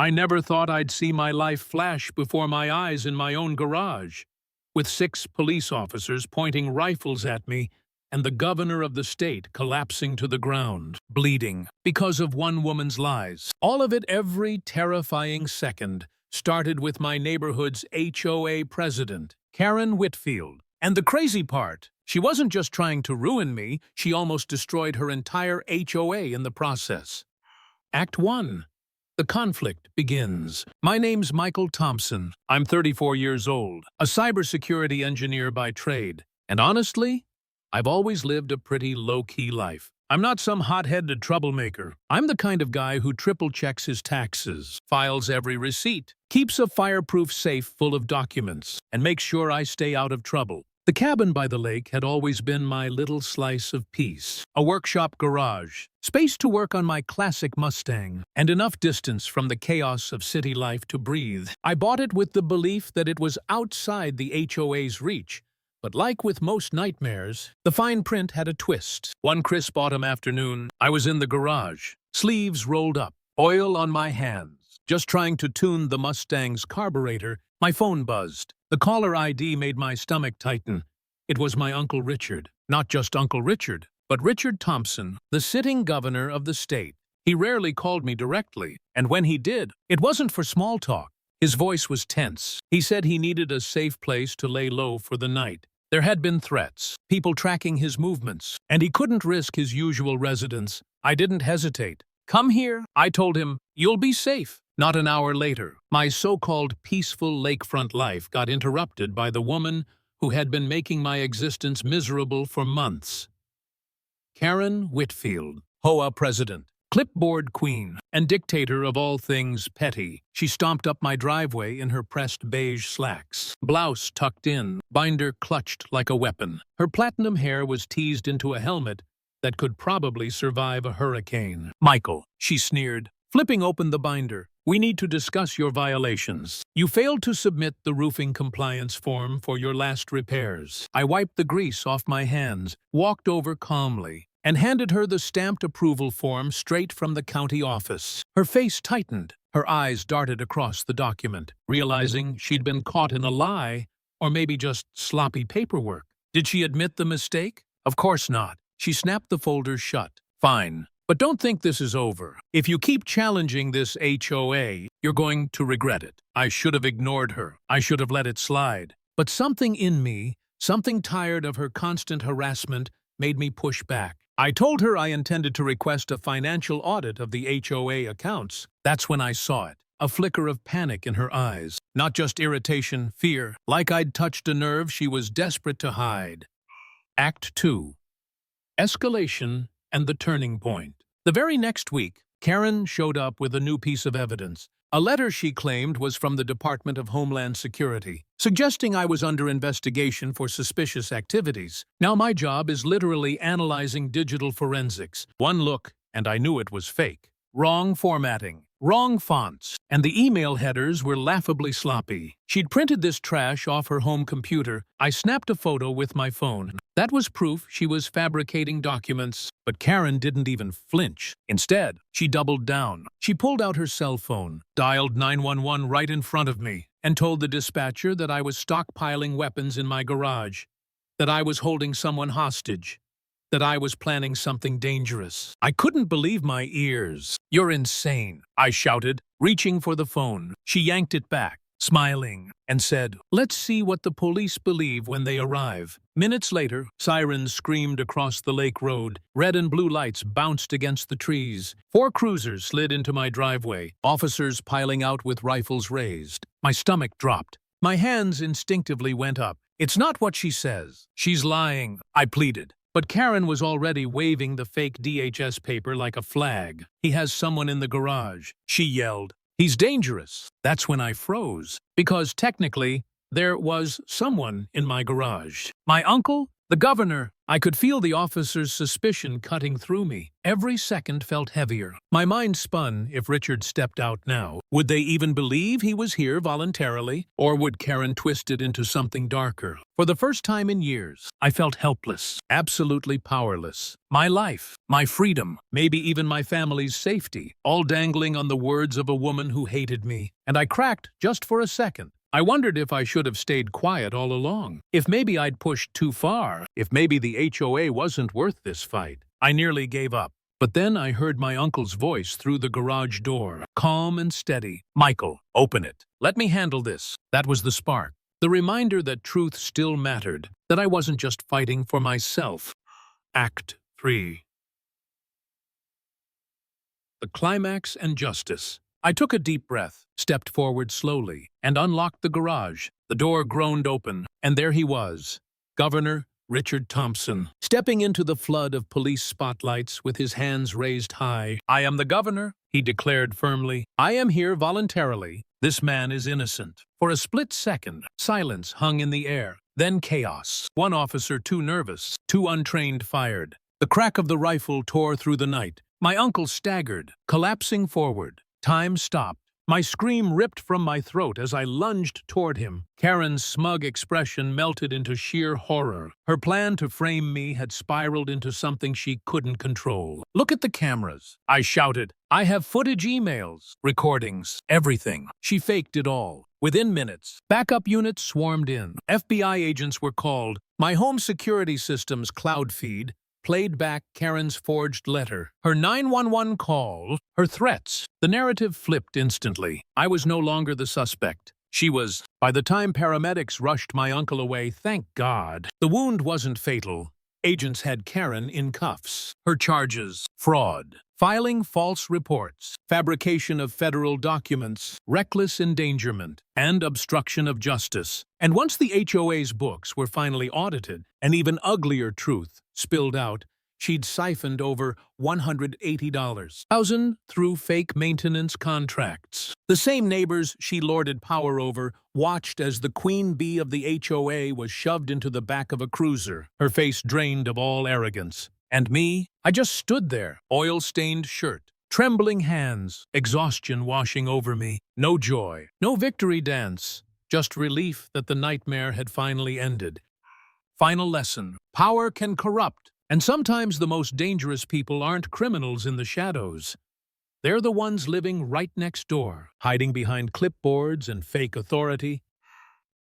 I never thought I'd see my life flash before my eyes in my own garage, with 6 police officers pointing rifles at me and the governor of the state collapsing to the ground, bleeding, because of one woman's lies. All of it, every terrifying second, started with my neighborhood's HOA president, Karen Whitfield. And the crazy part, she wasn't just trying to ruin me, she almost destroyed her entire HOA in the process. Act 1. The conflict begins. My name's Michael Thompson. I'm 34 years old, a cybersecurity engineer by trade. And honestly, I've always lived a pretty low-key life. I'm not some hot-headed troublemaker. I'm the kind of guy who triple-checks his taxes, files every receipt, keeps a fireproof safe full of documents, and makes sure I stay out of trouble. The cabin by the lake had always been my little slice of peace. A workshop garage, space to work on my classic Mustang, and enough distance from the chaos of city life to breathe. I bought it with the belief that it was outside the HOA's reach. But like with most nightmares, the fine print had a twist. One crisp autumn afternoon, I was in the garage, sleeves rolled up, oil on my hands, just trying to tune the Mustang's carburetor. My phone buzzed. The caller ID made my stomach tighten. It was my Uncle Richard. Not just Uncle Richard, but Richard Thompson, the sitting governor of the state. He rarely called me directly, and when he did, it wasn't for small talk. His voice was tense. He said he needed a safe place to lay low for the night. There had been threats, people tracking his movements, and he couldn't risk his usual residence. I didn't hesitate. "Come here," I told him. "You'll be safe." Not an hour later, my so-called peaceful lakefront life got interrupted by the woman who had been making my existence miserable for months. Karen Whitfield, HOA president, clipboard queen, and dictator of all things petty. She stomped up my driveway in her pressed beige slacks, blouse tucked in, binder clutched like a weapon. Her platinum hair was teased into a helmet that could probably survive a hurricane. "Michael," she sneered, flipping open the binder, "we need to discuss your violations. You failed to submit the roofing compliance form for your last repairs." I wiped the grease off my hands, walked over calmly, and handed her the stamped approval form straight from the county office. Her face tightened. Her eyes darted across the document, realizing she'd been caught in a lie, or maybe just sloppy paperwork. Did she admit the mistake? Of course not. She snapped the folder shut. "Fine. But don't think this is over. If you keep challenging this HOA, you're going to regret it." I should have ignored her. I should have let it slide. But something in me, something tired of her constant harassment, made me push back. I told her I intended to request a financial audit of the HOA accounts. That's when I saw it. A flicker of panic in her eyes. Not just irritation, fear. Like I'd touched a nerve she was desperate to hide. Act 2. Escalation and the turning point. The very next week, Karen showed up with a new piece of evidence. A letter she claimed was from the Department of Homeland Security, suggesting I was under investigation for suspicious activities. Now my job is literally analyzing digital forensics. One look, and I knew it was fake. Wrong formatting, wrong fonts, and the email headers were laughably sloppy. She'd printed this trash off her home computer. I snapped a photo with my phone. That was proof she was fabricating documents. But Karen didn't even flinch. Instead, she doubled down. She pulled out her cell phone, dialed 911 right in front of me, and told the dispatcher that I was stockpiling weapons in my garage, that I was holding someone hostage, that I was planning something dangerous. I couldn't believe my ears. "You're insane," I shouted, reaching for the phone. She yanked it back, smiling, and said, "Let's see what the police believe when they arrive." Minutes later, sirens screamed across the lake road. Red and blue lights bounced against the trees. 4 cruisers slid into my driveway, officers piling out with rifles raised. My stomach dropped. My hands instinctively went up. "It's not what she says. She's lying," I pleaded. But Karen was already waving the fake DHS paper like a flag. "He has someone in the garage," she yelled. "He's dangerous." That's when I froze, because technically, there was someone in my garage. My uncle, The governor! I could feel the officer's suspicion cutting through me. Every second felt heavier. My mind spun. If Richard stepped out now, would they even believe he was here voluntarily? Or would Karen twist it into something darker? For the first time in years, I felt helpless, absolutely powerless. My life, my freedom, maybe even my family's safety, all dangling on the words of a woman who hated me. And I cracked just for a second. I wondered if I should have stayed quiet all along. If maybe I'd pushed too far. If maybe the HOA wasn't worth this fight. I nearly gave up. But then I heard my uncle's voice through the garage door, calm and steady. "Michael, open it. Let me handle this." That was the spark. The reminder that truth still mattered, that I wasn't just fighting for myself. Act 3. The climax and justice. I took a deep breath, stepped forward slowly, and unlocked the garage. The door groaned open, and there he was, Governor Richard Thompson, stepping into the flood of police spotlights with his hands raised high. "I am the governor," he declared firmly. "I am here voluntarily. This man is innocent." For a split second, silence hung in the air. Then chaos. One officer, too nervous, too untrained, fired. The crack of the rifle tore through the night. My uncle staggered, collapsing forward. Time stopped. My scream ripped from my throat as I lunged toward him. Karen's smug expression melted into sheer horror. Her plan to frame me had spiraled into something she couldn't control. "Look at the cameras," I shouted. "I have footage, emails, recordings, everything." She faked it all. Within minutes, backup units swarmed in. FBI agents were called. My home security system's cloud feed played back Karen's forged letter, her 911 call, her threats. The narrative flipped instantly. I was no longer the suspect. She was. By the time paramedics rushed my uncle away, thank God, the wound wasn't fatal. Agents had Karen in cuffs. Her charges: fraud, filing false reports, fabrication of federal documents, reckless endangerment, and obstruction of justice. And once the HOA's books were finally audited, an even uglier truth spilled out. She'd siphoned over $180,000 through fake maintenance contracts. The same neighbors she lorded power over watched as the queen bee of the HOA was shoved into the back of a cruiser, her face drained of all arrogance. And me? I just stood there, oil-stained shirt, trembling hands, exhaustion washing over me. No joy, no victory dance, just relief that the nightmare had finally ended. Final lesson: power can corrupt. And sometimes the most dangerous people aren't criminals in the shadows. They're the ones living right next door, hiding behind clipboards and fake authority.